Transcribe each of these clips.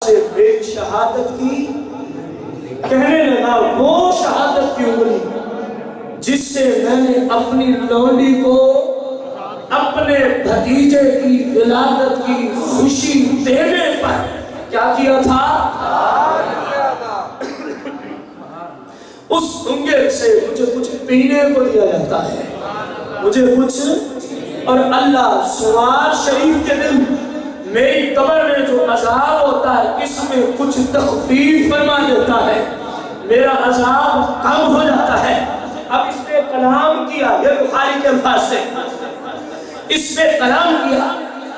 سے ایک شہادت کی کہنے لگا وہ شہادت کی انگلی جس سے میں نے اپنی لونڈی کو اپنے بھتیجے کی ولادت کی خوشی دینے پر کیا کیا تھا؟ اس انگل سے مجھے کچھ پینے کو دیا جاتا ہے، مجھے کچھ، اور اللہ سوار شریف کے دن میری قبر میں جو عذاب ہوتا ہے اس میں کچھ تخفیف فرما دیتا ہے، میرا عذاب کم ہو جاتا ہے۔ اب اس پہ کلام کیا، یہ بخاری کے الفاظ سے اس پہ کلام کیا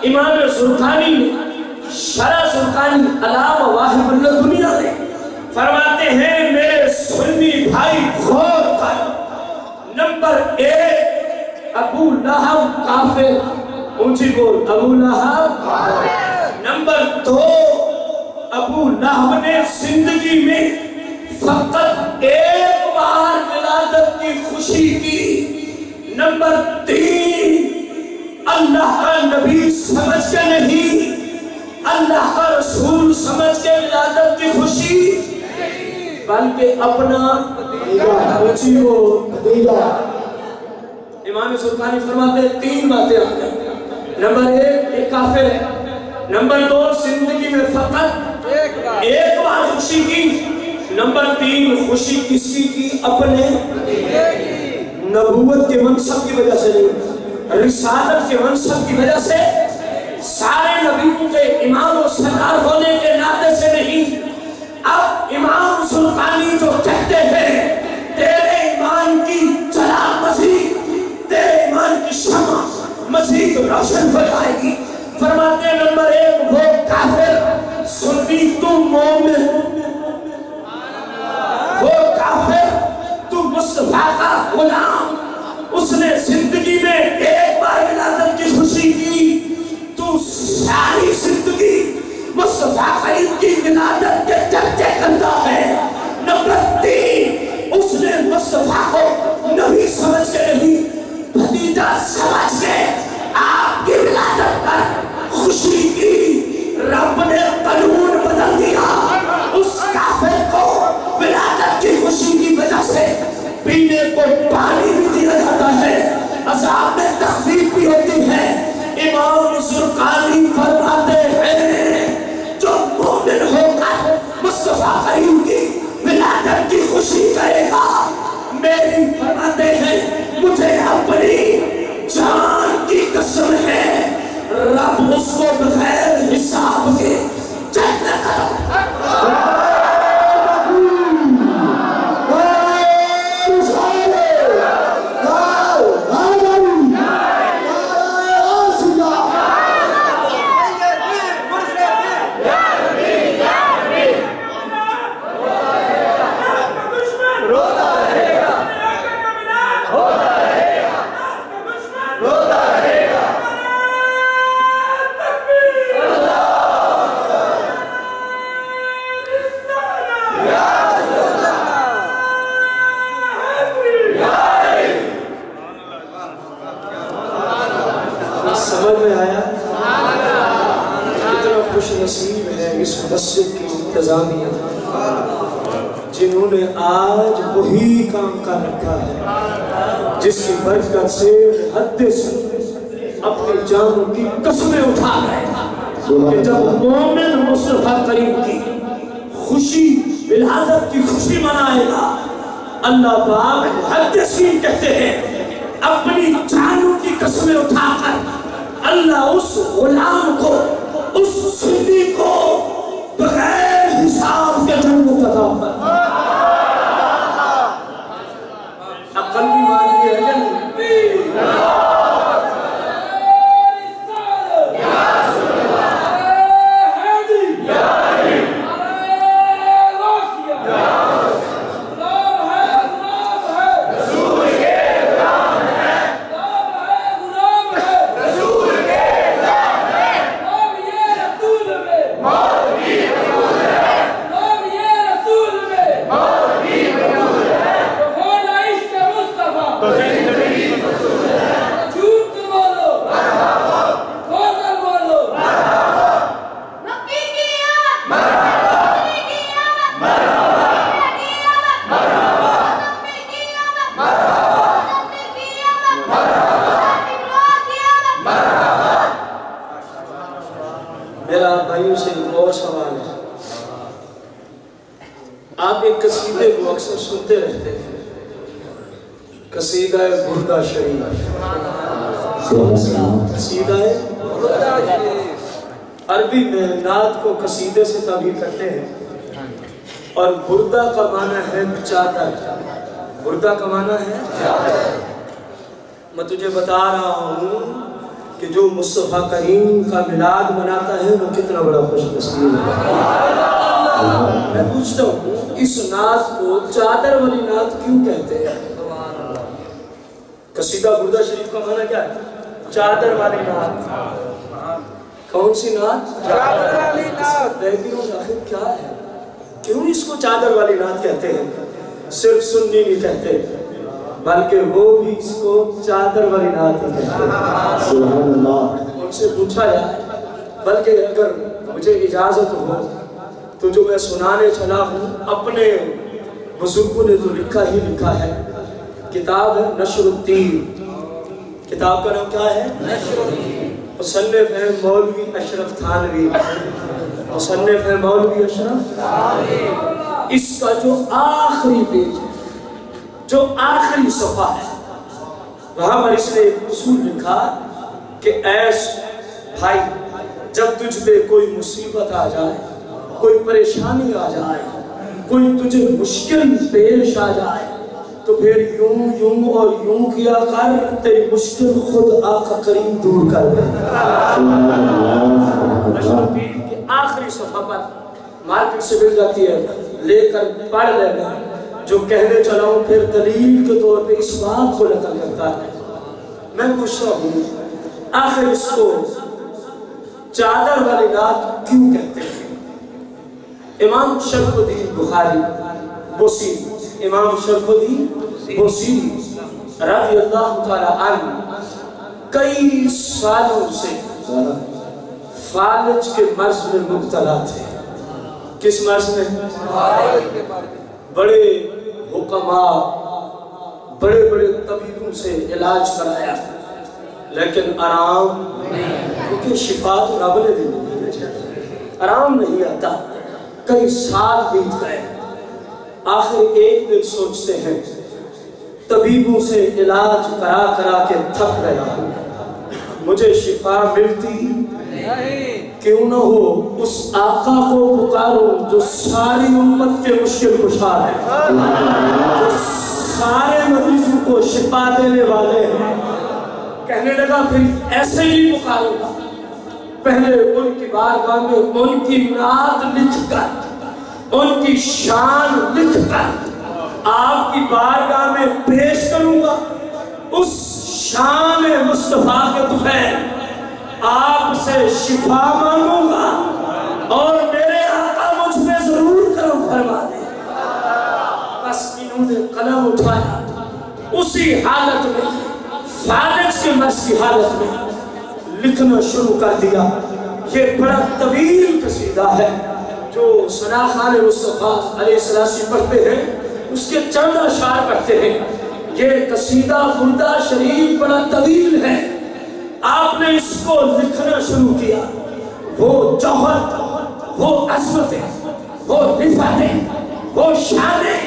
امام زرقانی نے، شرح زرقانی علام واحد اللہ دنیا میں فرماتے ہیں میرے سنی بھائی غور کر، نمبر 1 ابو لہب کافر، اونچی بول ابو لہب، نمبر 2 ابو لہب نے زندگی میں فقط ایک بار ولادت کی خوشی کی، نمبر 3 اللہ کا نبی سمجھ کے نہیں، اللہ کا رسول سمجھ کے ولادت کی خوشی بلکہ اپنا بھتیجا۔ امام زرقانی فرماتے ہیں 3 باتیں آ گئی، نمبر 1 یہ کافر ہے، نمبر 2 زندگی میں فقط ایک بار خوشی کی، نمبر 3 خوشی کسی کی اپنے نبوت کے منصب کی وجہ سے نہیں، رسالت کے منصب کی وجہ سے، سارے نبیوں کے امام و سردار ہونے کے ناطے سے نہیں۔ اب امام زرقانی جو کہتے ہیں تیرے ایمان کی چراغ مزید، تیرے ایمان کی شمع مزید روشن ہو جائے گی، فرماتے ہیں نمبر 1 وہ کافر، سنی تو مومن، وہ کافر تو مصطفیٰ کا غلام، اس نے زندگی میں ایک بار ولادت کی خوشی کی، تو ساری زندگی مصطفیٰ کریم کی ولادت کے چرچے کرتا ہے۔ نمبر 3 اس نے مصطفیٰ کو نبی سمجھ کے نہیں، بھتیجا سمجھ کے آپ کی ولادت پر خوشی کی، رب نے قانون بدل دیا، اس کافر کو ولادت کی خوشی کی وجہ سے پینے کو پانی بھی دیا جاتا ہے، عذاب میں تخفیف بھی ہوتی ہے۔ امام زرقانی فرماتے ہیں جو مومن ہو کر مصطفیٰ کریم کی ولادت کی خوشی کرے گا، میری فرماتے ہیں مجھے اپنی جان کی قسم ہے رب اس کو بغیر حساب کے جنت کرے۔ سمجھ میں آیا کتنا خوش نصیب ہے اس مسجد کی انتظامیہ جنہوں نے آج وہی کام کر رکھا ہے جس کی برکت سے محدث اپنی جانوں کی قسمیں اٹھا رہے کہ جب مومن مصطفیٰ کریم کی خوشی ولادت کی خوشی منائے گا، اللہ پاک محدثین کہتے ہیں اپنی جانوں کی قسمیں اٹھا کر اللہ اس غلام کو، اس سنی کو بغیر حساب کے جنت عطا فرمائے۔ عقل بھی مانگی ہے یا نہیں؟ Oh! सवाल है। आप एक कसीदे को अक्सर सुनते रहते हैं, कसीदा बुर्दा शरीफ। कसीदा अरबी में नात को कसीदे से ताबीर करते हैं और बुर्दा का माना है चादर। बुर्दा का माना है चादर। मैं तुझे बता रहा हूँ कि जो मुस्तफा करीम का मिलाद मनाता है वो कितना बड़ा खुशनसीब है। मैं पूछता हूँ इस नात को चादर वाली नात क्यों कहते हैं? कसीदा बुर्दा शरीफ का माना क्या है? चादर वाली नात। कौन सी नात? चादर वाली नात। क्या है, क्यों इसको चादर वाली नात कहते हैं? सिर्फ सुन्नी नहीं कहते, बल्कि वो भी इसको चादर वाली नात ही कहते हैं। सुभान अल्लाह। उनसे पूछा जाए, बल्कि अगर मुझे इजाजत हो तो जो मैं सुनाने चला हूँ अपने बुजुर्गों ने तो लिखा ही लिखा है। किताब है नशरुद्दीन। किताब का नाम क्या है? नशरुद्दीन। मुसन्निफ है मौलवी अशरफ थानवी। मुसन्निफ है मौलवी अशरफ थानवी। इसका जो आखिरी पेज है, जो आखिरी सफा है, वहां पर इसने एक उसूल लिखा कि ऐस भाई, जब तुझ पे कोई मुसीबत आ जाए, कोई परेशानी आ जाए, कोई तुझे मुश्किल पेश आ जाए, तो फिर यूं यूं और यूं किया कर, तेरी मुश्किल खुद आका करीम दूर कर दे। आखिरी सफा पर मार्केट से मिल जाती है, लेकर पढ़ लेना। जो कहने चला हूं फिर दलील के तौर पे इस बात को नकल करता है। मैं पूछता हूँ आखिर इसको चादर वाली नात क्यों कहते हैं? इमाम शरफुद्दीन बुखारी बोसीरी, इमाम शरफुद्दीन बोसीरी रज़ी अल्लाह तआला अन्हु कई सालों से फालिज के मर्ज में मुब्तला थे। किस मर्ज में? बड़े हुक्मा, बड़े बड़े तबीबों से इलाज कराया, लेकिन आराम, क्योंकि शिफा तो रब ने दी, आराम नहीं आता। कई साल बीत गए, आखिर एक दिन सोचते हैं तबीबों से इलाज करा करा के थक गया, मुझे शिफा मिलती क्यों न हो उस आका को पुकारूं जो सारी उम्मत के मुश्किल कुशा है, जो सारे मरीजों को शिफा देने वाले हैं। कहने लगा फिर ऐसे ही पुकारूंगा। पहले उनकी बारगाह में उनकी नात लिखकर, उनकी शान लिखकर आपकी बारगाह में पेश करूंगा। उस शान मुस्तफा के बगैर आपसे शिफा मांगूंगा और मेरे आका मुझ पे जरूर करम फरमा दे। बस इन्होंने कलम उठाया, उसी हालत में, फालिज के मर्ज की हालत में लिखना शुरू कर दिया। ये बड़ा तवील कसीदा है जो सना खान मुस्तफा अलैहिस्सलाम पढ़ते हैं, उसके चंद अशार पढ़ते हैं। ये कसीदा बुर्दा शरीफ बड़ा तवील है। आपने इसको लिखना शुरू किया, वो जौहर, वो अज़मतें, वो रिफ़ातें, वो शानें,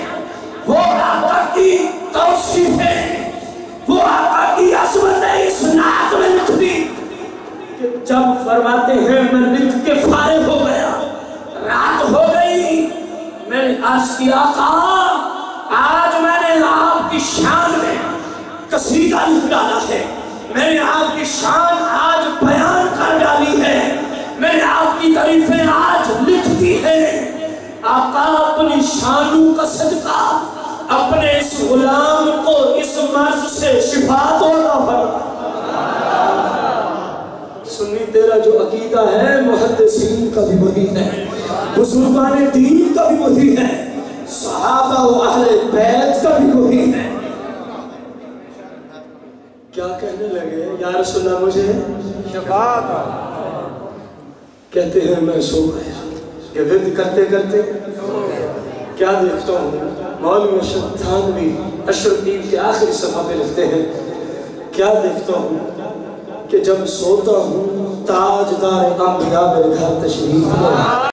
वो आका की तौसीफ़ें, वो आका की अज़मतें इस नात में लिख दी कि जब फरमाते हैं मैं लिख के फारिग हो गया, रात हो गई, मैंने अर्ज़ किया आका, आज मैंने आपकी शान में कसीदा लिख डाला है, मैंने आपकी शान आज बयान कर डाली है, मैंने आपकी तारीफें आज लिख दी है। आका अपनी शानों का सदका अपने इस गुलाम को इस मर्ज से शिफा दो ना। सुन्नी तेरा जो अकीदा है मुहद्दिसीन का भी वही है, बुजुर्गाने दीन का भी वही है, सहाबा व अहले बैत का भी वही है। क्या कहने लगे या रसूलल्लाह मुझे शिफा दो। कहते हैं मैं सो गया। ये विद करते करते क्या देखता हूँ, मौलवी अशरफ थानवी अशरफीन के आखिरी सफा पे लिखते हैं, क्या देखता हूँ कि जब सोता हूँ ताजदार अंबिया मेरे घर तशरीफ